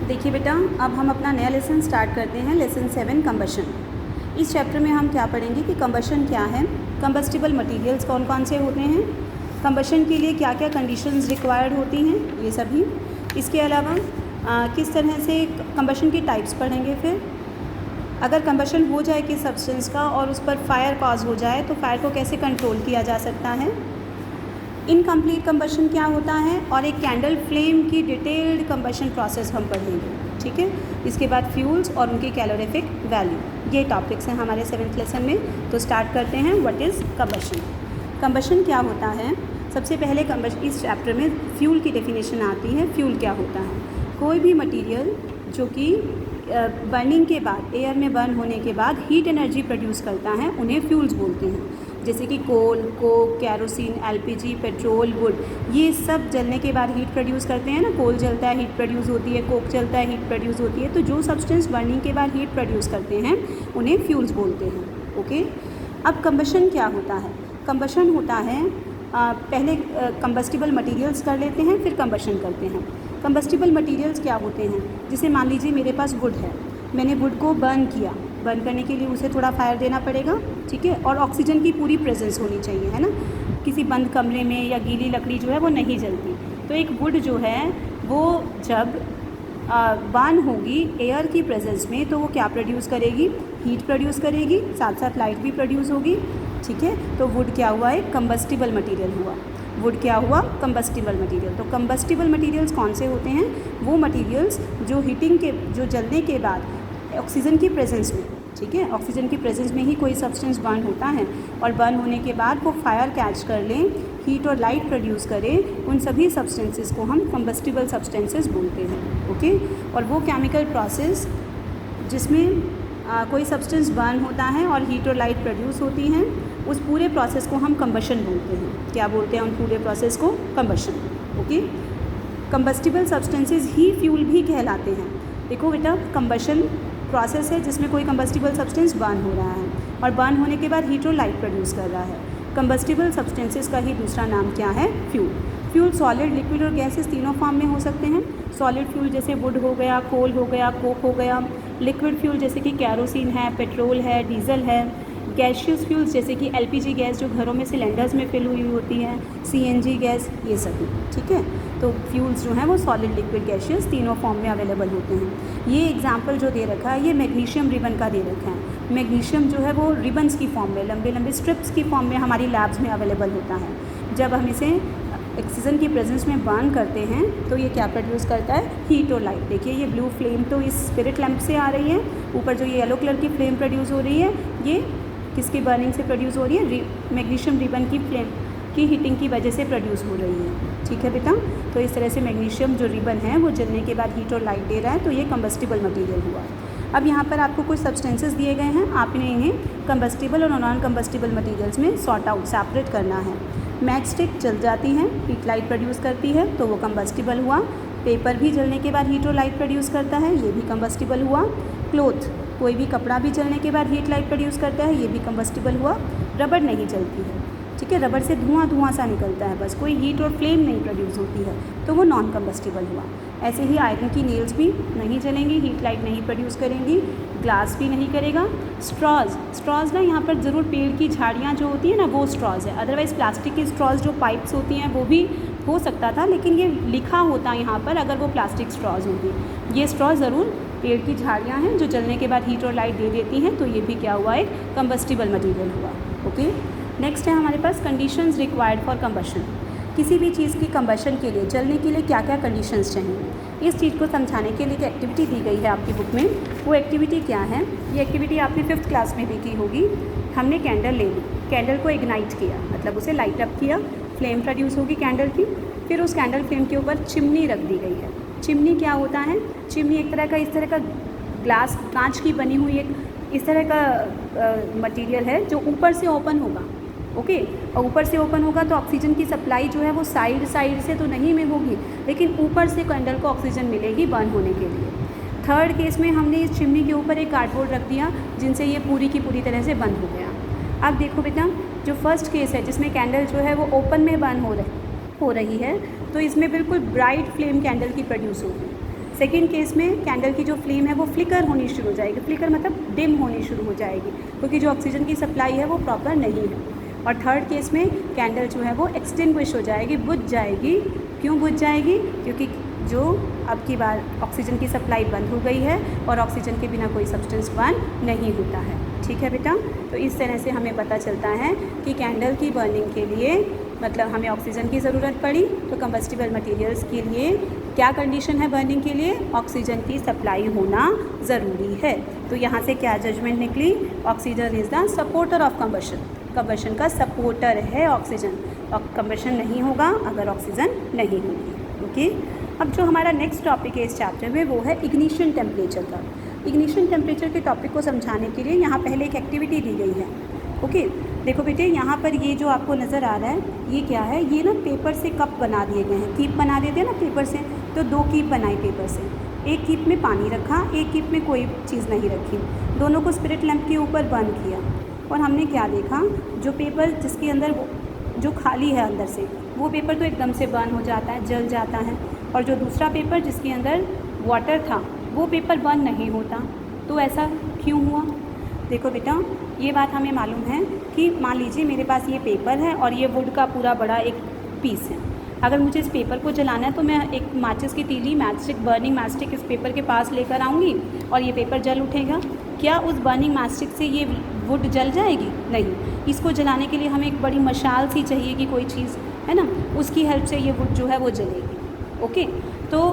देखिए बेटा, अब हम अपना नया लेसन स्टार्ट करते हैं, लेसन 7 कंबशन। इस चैप्टर में हम क्या पढ़ेंगे कि कंबशन क्या है, कंबस्टिबल मटेरियल्स कौन कौन से होते हैं, कंबशन के लिए क्या क्या कंडीशंस रिक्वायर्ड होती हैं, ये सभी। इसके अलावा किस तरह से कंबशन की टाइप्स पढ़ेंगे। फिर अगर कंबशन हो जाए किस सब्सटेंस का और उस पर फायर कॉज हो जाए तो फायर को कैसे कंट्रोल किया जा सकता है, इनकम्प्लीट कंबशन क्या होता है, और एक कैंडल फ्लेम की डिटेल्ड कंबशन प्रोसेस हम पढ़ेंगे। ठीक है, इसके बाद फ्यूल्स और उनकी कैलोरीफिक वैल्यू, ये टॉपिक्स हैं हमारे 7th लेसन में। तो स्टार्ट करते हैं, व्हाट इज़ कंबशन। कंबशन क्या होता है, सबसे पहले इस चैप्टर में फ्यूल की डेफिनेशन आती है। फ्यूल क्या होता है, कोई भी मटीरियल जो कि बर्निंग के बाद, एयर में बर्न होने के बाद हीट एनर्जी प्रोड्यूस करता है, उन्हें फ्यूल्स बोलते हैं। जैसे कि coal, coke, kerosene, LPG, petrol, wood, ये सब जलने के बाद हीट प्रोड्यूस करते हैं ना। कोल जलता है, हीट प्रोड्यूस होती है, कोक जलता है, हीट प्रोड्यूस होती है। तो जो सब्सटेंस बर्निंग के बाद हीट प्रोड्यूस करते हैं उन्हें फ्यूल्स बोलते हैं। ओके, अब कंबशन क्या होता है, कंबशन होता है पहले कंबस्टिबल मटेरियल्स कर लेते हैं, फिर कंबशन करते हैं। कंबस्टिबल मटेरियल्स क्या होते हैं, जैसे मान लीजिए मेरे पास वुड है, मैंने वुड को बर्न किया, बर्न करने के लिए उसे थोड़ा फायर देना पड़ेगा। ठीक है, और ऑक्सीजन की पूरी प्रेजेंस होनी चाहिए, है ना। किसी बंद कमरे में या गीली लकड़ी जो है वो नहीं जलती। तो एक वुड जो है वो जब बर्न होगी एयर की प्रेजेंस में तो वो क्या प्रोड्यूस करेगी, हीट प्रोड्यूस करेगी, साथ साथ लाइट भी प्रोड्यूस होगी। ठीक है, तो वुड क्या हुआ, एक कंबस्टिबल मटीरियल हुआ। वुड क्या हुआ, कंबस्टिबल मटीरियल। तो कंबस्टिबल मटीरियल्स कौन से होते हैं, वो मटीरियल्स जो हीटिंग के, जो जलने के बाद ऑक्सीजन की प्रेजेंस में, ठीक है, ऑक्सीजन की प्रेजेंस में ही कोई सब्सटेंस बर्न होता है, और बर्न होने के बाद वो फायर कैच कर लें, हीट और लाइट प्रोड्यूस करें, उन सभी सब्सटेंसेस को हम कंबस्टिबल सब्सटेंसेस बोलते हैं। ओके, और वो केमिकल प्रोसेस जिसमें कोई सब्सटेंस बर्न होता है और हीट और लाइट प्रोड्यूस होती हैं, उस पूरे प्रोसेस को हम कंबशन बोलते हैं। क्या बोलते हैं उन पूरे प्रोसेस को, कंबशन। ओके, कंबस्टिबल सब्सटेंसेस ही फ्यूल भी कहलाते हैं। देखो बेटा, कंबशन प्रोसेस है जिसमें कोई कंबस्टिबल सब्सटेंस बर्न हो रहा है और बर्न होने के बाद हीट और लाइट प्रोड्यूस कर रहा है। कंबस्टिबल सब्सटेंसेस का ही दूसरा नाम क्या है, फ्यूल। फ्यूल सॉलिड, लिक्विड और गैसेस तीनों फॉर्म में हो सकते हैं। सॉलिड फ्यूल जैसे वुड हो गया, कोल हो गया, कोक हो गया। लिक्विड फ्यूल जैसे कि कैरोसिन है, पेट्रोल है, डीजल है। गैशियस फ्यूल्स जैसे कि एलपीजी गैस जो घरों में सिलेंडर्स में फिल हुई होती है, सीएनजी गैस, ये सभी। ठीक है, तो फ्यूल्स जो हैं वो सॉलिड, लिक्विड, गैशियस तीनों फॉर्म में अवेलेबल होते हैं। ये एग्जांपल जो दे रखा है ये मैग्नीशियम रिबन का दे रखा है। मैग्नीशियम जो है वो रिबन्स की फॉर्म में, लंबे लंबे स्ट्रिप्स की फॉर्म में हमारी लैब्स में अवेलेबल होता है। जब हम इसे ऑक्सीजन की प्रेजेंस में बर्न करते हैं तो ये क्या प्रोड्यूस करता है, हीट और लाइट। देखिए ये ब्लू फ्लेम तो इस स्पिरिट लैंप से आ रही है, ऊपर जो ये येलो कलर की फ्लेम प्रोड्यूस हो रही है ये किसकी बर्निंग से प्रोड्यूस हो रही है, मैग्नीशियम रिबन की फ्लेम की हीटिंग की वजह से प्रोड्यूस हो रही है। ठीक है बेटा, तो इस तरह से मैग्नीशियम जो रिबन है वो जलने के बाद हीट और लाइट दे रहा है, तो ये कंबस्टिबल मटेरियल हुआ। अब यहाँ पर आपको कुछ सब्सटेंसेस दिए गए हैं, आपने इन्हें कंबस्टिबल और नॉन कंबस्टिबल मटेरियल्स में सॉर्ट आउट, सेपरेट करना है। मैच स्टिक जल जाती है, हीट लाइट प्रोड्यूस करती है, तो वो कंबस्टिबल हुआ। पेपर भी जलने के बाद हीट और लाइट प्रोड्यूस करता है, ये भी कंबस्टिबल हुआ। क्लोथ, कोई भी कपड़ा भी जलने के बाद हीट लाइट प्रोड्यूस करता है, ये भी कंबस्टिबल हुआ। रबड़ नहीं जलती है, ठीक है, रबड़ से धुआं सा निकलता है, बस कोई हीट और फ्लेम नहीं प्रोड्यूस होती है, तो वो नॉन कंबस्टिबल हुआ। ऐसे ही आयरन की नेल्स भी नहीं जलेंगी, हीट लाइट नहीं प्रोड्यूस करेंगी। ग्लास भी नहीं करेगा। स्ट्रॉज ना यहाँ पर ज़रूर पेड़ की झाड़ियाँ जो होती हैं ना वो स्ट्रॉज़ है, अदरवाइज़ प्लास्टिक की स्ट्रॉज जो पाइप्स होती हैं वो भी हो सकता था, लेकिन ये लिखा होता है यहाँ पर अगर वो प्लास्टिक स्ट्रॉज होती। ये स्ट्रॉ ज़रूर पेड़ की झाड़ियाँ हैं जो जलने के बाद हीट और लाइट दे देती हैं, तो ये भी क्या हुआ, एक कंबस्टिबल मटीरियल हुआ। ओके, नेक्स्ट है हमारे पास कंडीशंस रिक्वायर्ड फॉर कंबशन। किसी भी चीज़ की कंबशन के लिए, जलने के लिए क्या क्या कंडीशंस चाहिए, इस चीज़ को समझाने के लिए एक एक्टिविटी दी गई है आपकी बुक में। वो एक्टिविटी क्या है, ये एक्टिविटी आपने 5th क्लास में भी की होगी। हमने कैंडल ले ली, कैंडल को इग्नाइट किया, मतलब उसे लाइट अप किया, फ्लेम प्रोड्यूस होगी कैंडल की। फिर उस कैंडल फ्लेम के ऊपर चिमनी रख दी गई है। चिमनी क्या होता है, चिमनी एक तरह का, इस तरह का ग्लास, कांच की बनी हुई एक इस तरह का मटेरियल है जो ऊपर से ओपन होगा। ओके, और ऊपर से ओपन होगा तो ऑक्सीजन की सप्लाई जो है वो साइड से तो नहीं में होगी, लेकिन ऊपर से कैंडल को ऑक्सीजन मिलेगी बर्न होने के लिए। थर्ड केस में हमने इस चिमनी के ऊपर एक कार्डबोर्ड रख दिया जिनसे ये पूरी की पूरी तरह से बंद हो गया। अब देखो बेटा, जो फर्स्ट केस है जिसमें कैंडल जो है वो ओपन में बर्न हो रही है, तो इसमें बिल्कुल ब्राइट फ्लेम कैंडल की प्रोड्यूस होगी। सेकेंड केस में कैंडल की जो फ्लेम है वो फ्लिकर होनी शुरू हो जाएगी, फ्लिकर मतलब डिम होनी शुरू हो जाएगी क्योंकि जो ऑक्सीजन की सप्लाई है वो प्रॉपर नहीं है। और थर्ड केस में कैंडल जो है वो एक्सटिंग्विश हो जाएगी, बुझ जाएगी। क्यों बुझ जाएगी? क्योंकि जो अब की बार ऑक्सीजन की सप्लाई बंद हो गई है और ऑक्सीजन के बिना कोई सब्सटेंस बर्न नहीं होता है। ठीक है बेटा, तो इस तरह से हमें पता चलता है कि कैंडल की बर्निंग के लिए मतलब हमें ऑक्सीजन की ज़रूरत पड़ी, तो कंबस्टिबल मटेरियल्स के लिए क्या कंडीशन है बर्निंग के लिए? ऑक्सीजन की सप्लाई होना ज़रूरी है। तो यहाँ से क्या जजमेंट निकली? Oxygen is the supporter of combustion, combustion का सपोर्टर है ऑक्सीजन, और कंबशन नहीं होगा अगर ऑक्सीजन नहीं होगी। ओके, अब जो हमारा नेक्स्ट टॉपिक है इस चैप्टर में वो है इग्निशन टेम्परेचर का। इग्निशन टेम्परेचर के टॉपिक को समझाने के लिए यहाँ पहले एक एक्टिविटी दी गई है। ओके, देखो बेटे यहाँ पर ये जो आपको नज़र आ रहा है ये क्या है? ये ना पेपर से कप बना दिए गए हैं, कीप बना देते हैं ना पेपर से, तो 2 कीप बनाई पेपर से। एक कीप में पानी रखा, एक कीप में कोई चीज़ नहीं रखी, दोनों को स्पिरिट लैंप के ऊपर बंद किया। और हमने क्या देखा, जो पेपर जिसके अंदर जो खाली है अंदर से वो पेपर तो एकदम से बर्न हो जाता है, जल जाता है, और जो दूसरा पेपर जिसके अंदर वाटर था वो पेपर बर्न नहीं होता। तो ऐसा क्यों हुआ? देखो बेटा, ये बात हमें मालूम है कि मान लीजिए मेरे पास ये पेपर है और ये वुड का पूरा बड़ा एक पीस है। अगर मुझे इस पेपर को जलाना है तो मैं एक माचिस की तीली, मैचस्टिक, बर्निंग मैचस्टिक इस पेपर के पास लेकर आऊँगी और ये पेपर जल उठेगा। क्या उस बर्निंग मैचस्टिक से ये वुड जल जाएगी? नहीं। इसको जलाने के लिए हमें एक बड़ी मशाल सी चाहिए कि कोई चीज़ है ना, उसकी हेल्प से ये वुड जो है वो जलेगी। ओके, तो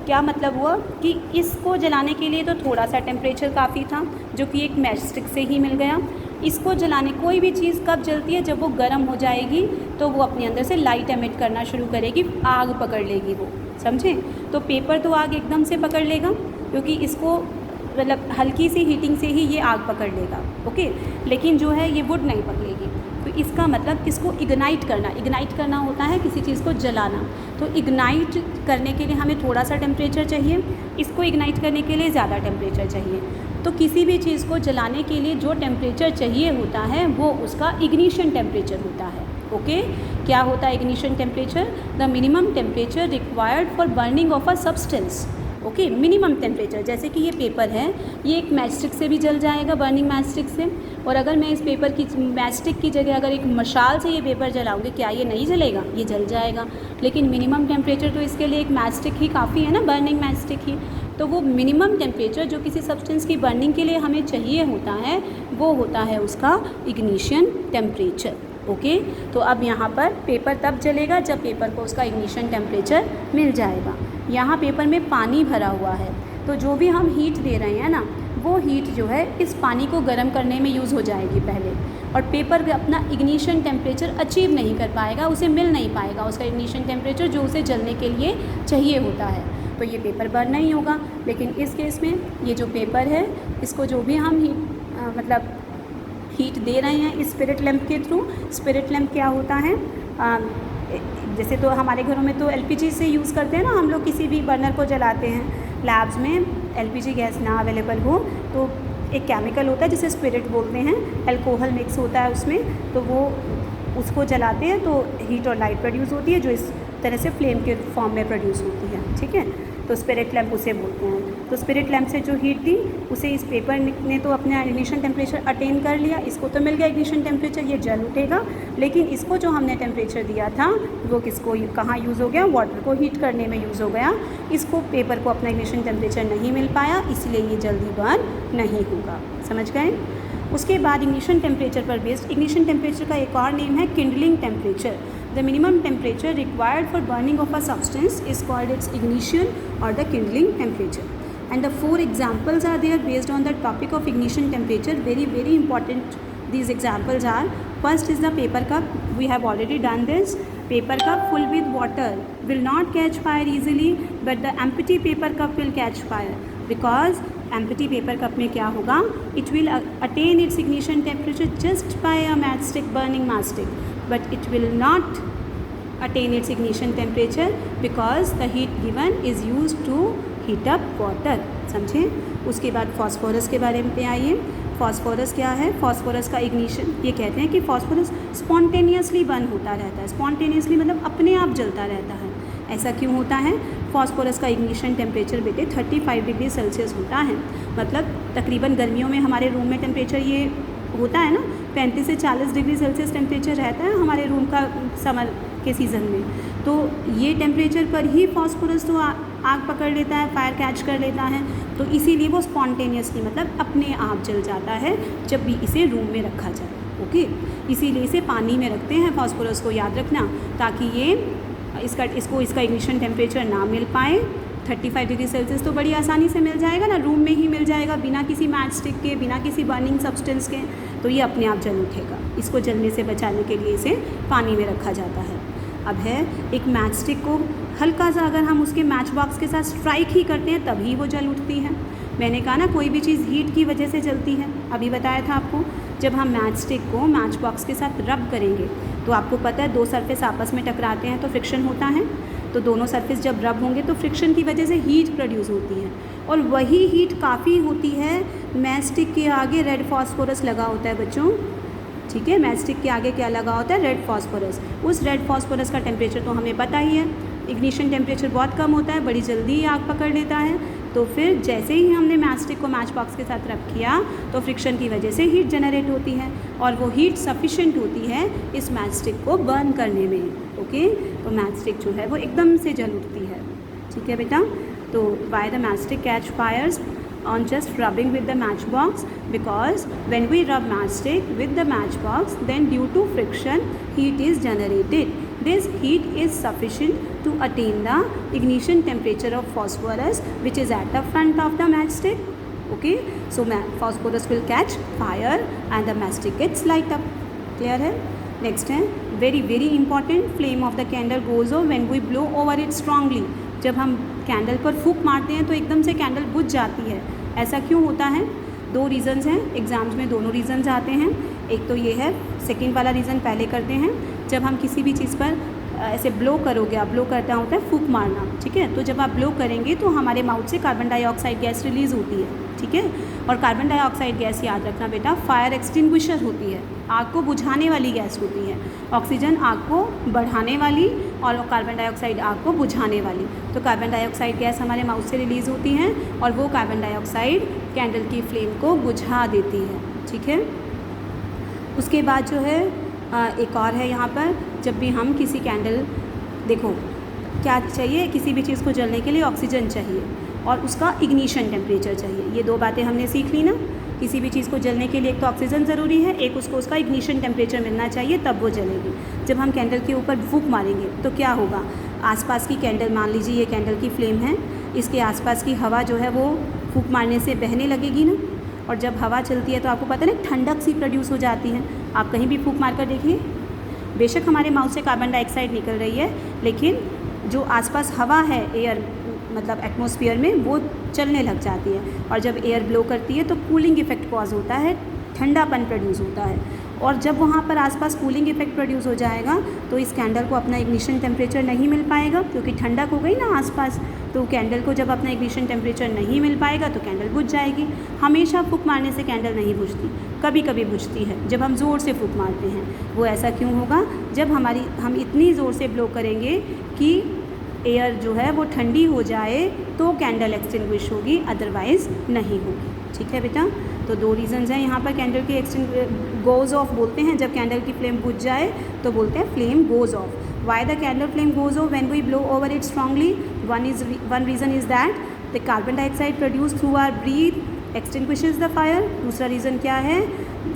क्या मतलब हुआ कि इसको जलाने के लिए तो थोड़ा सा टेम्परेचर काफ़ी था जो कि एक मैचस्टिक से ही मिल गया। इसको जलाने, कोई भी चीज़ कब जलती है? जब वो गर्म हो जाएगी तो वो अपने अंदर से लाइट एमिट करना शुरू करेगी, आग पकड़ लेगी वो, समझे? तो पेपर तो आग एकदम से पकड़ लेगा क्योंकि इसको मतलब हल्की सी हीटिंग से ही ये आग पकड़ लेगा। ओके, लेकिन जो है ये वुड नहीं पकड़ेगी। तो इसका मतलब इसको इग्नाइट करना होता है किसी चीज़ को जलाना। तो इग्नाइट करने के लिए हमें थोड़ा सा टेम्परेचर चाहिए, इसको इग्नाइट करने के लिए ज़्यादा टेम्परेचर चाहिए। तो किसी भी चीज़ को जलाने के लिए जो टेम्परेचर चाहिए होता है वो उसका इग्निशन टेम्परेचर होता है। ओके, क्या होता है ignition temperature? The minimum temperature required for burning of a substance. Okay, minimum temperature, जैसे कि ये पेपर है, ये एक मैचस्टिक से भी जल जाएगा, बर्निंग मैचस्टिक से। और अगर मैं इस पेपर की मैचस्टिक की जगह अगर एक मशाल से ये पेपर जलाऊंगी, क्या ये नहीं जलेगा? ये जल जाएगा। लेकिन मिनिमम टेम्परेचर तो इसके लिए एक मैचस्टिक ही काफ़ी है ना, बर्निंग मैचस्टिक ही। तो वो मिनिमम टेम्परेचर जो किसी सब्सटेंस की बर्निंग के लिए हमें चाहिए होता है वो होता है उसका इग्निशन टेम्परेचर। ओके, तो अब यहाँ पर पेपर तब जलेगा जब पेपर को उसका इग्निशन टेम्परेचर मिल जाएगा। यहाँ पेपर में पानी भरा हुआ है, तो जो भी हम हीट दे रहे हैं ना, वो हीट जो है इस पानी को गर्म करने में यूज़ हो जाएगी पहले, और पेपर अपना इग्निशन टेम्परेचर अचीव नहीं कर पाएगा, उसे मिल नहीं पाएगा उसका इग्निशन टेम्परेचर जो उसे जलने के लिए चाहिए होता है। तो ये पेपर बर्न नहीं होगा। लेकिन इस केस में ये जो पेपर है इसको जो भी हम हीट दे रहे हैं स्पिरिट लैंप के थ्रू। स्पिरिट लैंप क्या होता है? जैसे तो हमारे घरों में तो एलपीजी से यूज़ करते हैं ना, हम लोग किसी भी बर्नर को जलाते हैं। लैब्स में एलपीजी गैस ना अवेलेबल हो तो एक केमिकल होता है जिसे स्पिरिट बोलते हैं, अल्कोहल मिक्स होता है उसमें, तो वो उसको जलाते हैं तो हीट और लाइट प्रोड्यूस होती है जो इस तरह से फ्लेम के फॉर्म में प्रोड्यूस होती है। ठीक है, तो स्पिरिट लैंप उसे बोलते हैं। तो स्पिरिट लैंप से जो हीट दी उसे इस पेपर ने तो अपना इग्निशन टेम्परेचर अटेन कर लिया, इसको तो मिल गया इग्निशन टेम्परेचर, ये जल उठेगा। लेकिन इसको जो हमने टेम्परेचर दिया था वो किसको कहाँ यूज़ हो गया? वाटर को हीट करने में यूज़ हो गया। इसको पेपर को अपना इग्निशन टेम्परेचर नहीं मिल पाया, इसलिए ये जल्दी बर्न नहीं होगा। समझ गए? उसके बाद इग्निशन टेम्परेचर पर बेस्ड, इग्निशन टेम्परेचर का एक और नेम है Kindling temperature. The minimum temperature required for burning of a substance is called its ignition or the kindling temperature. And the 4 examples are there based on the topic of ignition temperature. Very, very important these examples are. First is the paper cup. We have already done this. Paper cup full with water will not catch fire easily, but the empty paper cup will catch fire. Because empty paper cup में क्या होगा? It will attain its ignition temperature just by a matchstick, burning matchstick. But it will not attain its ignition temperature because the heat given is used to heat up water. समझे? उसके बाद phosphorus के बारे में आइए। Phosphorus क्या है? Phosphorus का इग्निशन, ये कहते हैं कि फॉस्फोरस स्पॉन्टेनियसली बर्न होता रहता है। स्पॉन्टेनियसली मतलब अपने आप जलता रहता है। ऐसा क्यों होता है? फॉस्फोरस का इग्निशन टेम्परेचर बेटे 35 डिग्री सेल्सियस होता है। मतलब तकरीबन गर्मियों में हमारे रूम में टेम्परेचर ये होता है ना 35 से 40 डिग्री सेल्सियस टेम्परेचर रहता है हमारे रूम का समर के सीज़न में। तो ये टेम्परेचर पर ही फॉस्फोरस तो आग पकड़ लेता है, फायर कैच कर लेता है। तो इसीलिए वो स्पॉन्टेनियसली मतलब अपने आप जल जाता है जब भी इसे रूम में रखा जाए। ओके, इसीलिए इसे पानी में रखते हैं फॉस्फोरस को, याद रखना, ताकि ये इसका इग्निशन टेम्परेचर ना मिल पाए। 35 डिग्री सेल्सियस तो बड़ी आसानी से मिल जाएगा ना, रूम में ही मिल जाएगा बिना किसी मैच स्टिक के, बिना किसी बर्निंग सब्सटेंस के। तो ये अपने आप जल उठेगा। इसको जलने से बचाने के लिए इसे पानी में रखा जाता है। अब है एक मैच स्टिक को हल्का सा अगर हम उसके मैच बॉक्स के साथ स्ट्राइक ही करते हैं तभी वो जल उठती है। मैंने कहा ना कोई भी चीज़ हीट की वजह से जलती है, अभी बताया था आपको। जब हम मैच स्टिक को मैच बॉक्स के साथ रब करेंगे तो आपको पता है दो सरफेस आपस में टकराते हैं तो फ्रिक्शन होता है। तो दोनों सरफेस जब रब होंगे तो फ्रिक्शन की वजह से हीट प्रोड्यूस होती है, और वही हीट काफ़ी होती है मैच स्टिक के आगे रेड फॉस्फोरस लगा होता है बच्चों। ठीक है, मैच स्टिक के आगे क्या लगा होता है? Red phosphorus. उस रेड फॉस्फोरस का टेम्परेचर तो हमें पता ही है, इग्निशन टेम्परेचर बहुत कम होता है, बड़ी जल्दी आग पकड़ लेता है। तो फिर जैसे ही हमने मैच स्टिक को मैच बॉक्स के साथ रब किया तो फ्रिक्शन की वजह से हीट जनरेट होती है, और वो हीट सफिशेंट होती है इस मैच स्टिक को बर्न करने में। ओके, तो मैच स्टिक जो है वो एकदम से जल उठती है। ठीक है बेटा, तो why the matchstick catch fires on just rubbing with the matchbox? Because when we rub matchstick with the matchbox, then due to friction heat is generated. This heat is sufficient to attain the ignition temperature of phosphorus which is at the front of the matchstick. Okay, so phosphorus will catch fire and the matchstick gets light up. Clear है? Next है very important, flame of the candle goes off when we blow over it strongly. जब हम candle पर फूंक मारते हैं तो एकदम से कैंडल बुझ जाती है। ऐसा क्यों होता है? दो रीज़न्स हैं, एग्ज़ाम्स में दोनों रीज़न्स आते हैं। एक तो ये है, सेकंड वाला रीज़न पहले करते हैं। जब हम किसी भी चीज़ पर ऐसे ब्लो करोगे, आप ब्लो करता होता है फूंक मारना, ठीक है। तो जब आप ब्लो करेंगे तो हमारे माउथ से कार्बन डाइऑक्साइड गैस रिलीज़ होती है, ठीक है। और कार्बन डाइऑक्साइड गैस, याद रखना बेटा, फायर एक्सटिंग्विशर होती है, आग को बुझाने वाली गैस होती है। ऑक्सीजन आग को बढ़ाने वाली और कार्बन डाइऑक्साइड आग को बुझाने वाली। तो कार्बन डाइऑक्साइड गैस हमारे माउथ से रिलीज़ होती है और वो कार्बन डाइऑक्साइड कैंडल की फ्लेम को बुझा देती है, ठीक है। उसके बाद जो है एक और है यहाँ पर, जब भी हम किसी कैंडल, देखो क्या चाहिए, किसी भी चीज़ को जलने के लिए ऑक्सीजन चाहिए और उसका इग्निशन टेम्परेचर चाहिए। ये दो बातें हमने सीख ली ना। किसी भी चीज़ को जलने के लिए एक तो ऑक्सीजन ज़रूरी है, एक उसको उसका इग्निशन टेम्परेचर मिलना चाहिए, तब वो जलेगी। जब हम कैंडल के ऊपर फूंक मारेंगे तो क्या होगा, आसपास की कैंडल, मान लीजिए ये कैंडल की फ्लेम है, इसके आसपास की हवा जो है वो फूंक मारने से बहने लगेगी ना। और जब हवा चलती है तो आपको पता है ना, ठंडक सी प्रोड्यूस हो जाती है। आप कहीं भी फूंक मार कर देखिए, बेशक हमारे माउथ से कार्बन डाइऑक्साइड निकल रही है, लेकिन जो आसपास हवा है, एयर मतलब एटमॉस्फेयर में, वो चलने लग जाती है। और जब एयर ब्लो करती है तो कूलिंग इफेक्ट कॉज होता है, ठंडापन प्रोड्यूस होता है। और जब वहाँ पर आसपास कूलिंग इफेक्ट प्रोड्यूस हो जाएगा तो इस कैंडल को अपना इग्निशन टेम्परेचर नहीं मिल पाएगा, क्योंकि ठंडक हो गई ना आसपास। तो कैंडल को जब अपना इग्निशन टेम्परेचर नहीं मिल पाएगा तो कैंडल बुझ जाएगी। हमेशा फूंक मारने से कैंडल नहीं बुझती, कभी कभी बुझती है जब हम ज़ोर से फूंक मारते हैं। वो ऐसा क्यों होगा, जब हम इतनी ज़ोर से ब्लो करेंगे कि एयर जो है वो ठंडी हो जाए तो कैंडल एक्सटिंग्विश होगी, अदरवाइज़ नहीं होगी। ठीक है बेटा, तो दो रीज़न्स हैं यहाँ पर। कैंडल की गोज़ ऑफ बोलते हैं, जब कैंडल की फ्लेम बुझ जाए तो बोलते हैं flame goes off. Why the candle flame goes off when we blow over it strongly? One reason is that the carbon dioxide produce through our breath extinguishes the fire. दूसरा reason क्या है,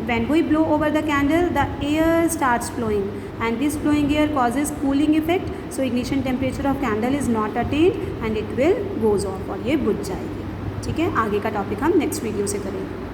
when we blow over the candle the air starts flowing and this flowing air causes cooling effect, so ignition temperature of candle is not attained and it will goes off और ये बुझ जाएगी। ठीक है, आगे का टॉपिक हम next video से करेंगे।